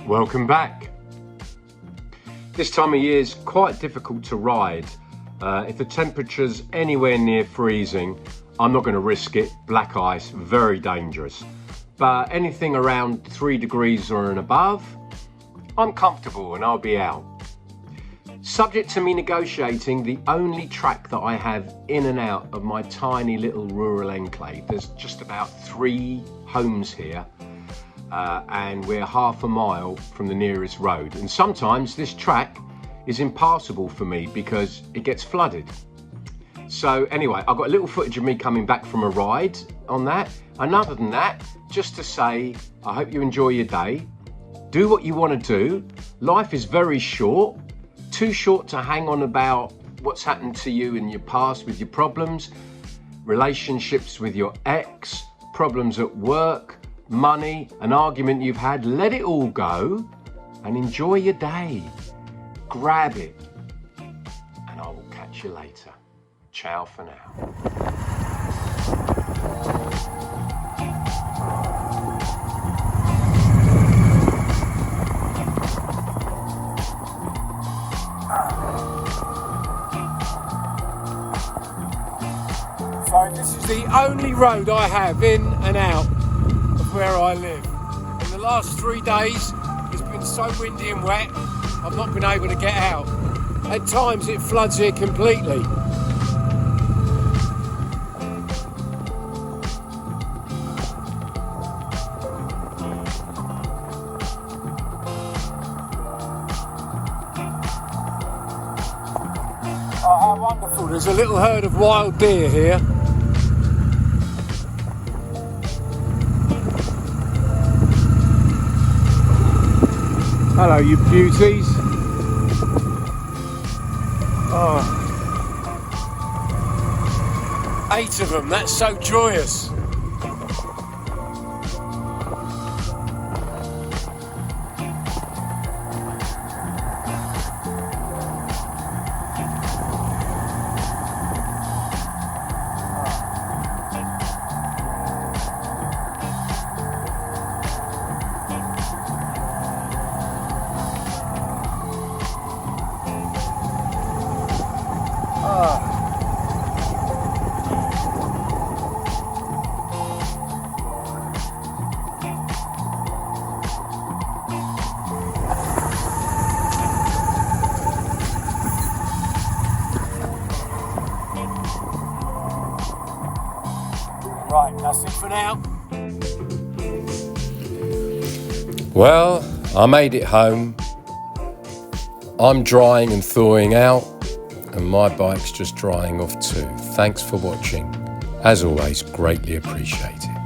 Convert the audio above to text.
Welcome back. This time of year is quite difficult to ride. If the temperature's anywhere near freezing, I'm not going to risk it. Black ice, very dangerous. But anything around 3 degrees or and above, I'm comfortable and I'll be out. Subject to me negotiating the only track that I have in and out of my tiny little rural enclave. There's just about 3 homes here. And we're half a mile from the nearest road, and sometimes this track is impassable for me because it gets flooded. So anyway, I've got a little footage of me coming back from a ride on that, and other than that, just to say I hope you enjoy your day. Do what you want to do. Life is very short, too short to hang on about what's happened to you in your past with your problems, relationships with your ex, problems at work, money, an argument you've had. Let it all go and enjoy your day. Grab it, and I will catch you later. Ciao for now. So this is the only road I have in and out of where I live. In the last 3 days, it's been so windy and wet, I've not been able to get out. At times it floods here completely. Oh, how wonderful. There's a little herd of wild deer here. Hello, you beauties. Oh. 8 of them, that's so joyous. Right, that's it for now. Well, I made it home. I'm drying and thawing out, and my bike's just drying off too. Thanks for watching. As always, greatly appreciated.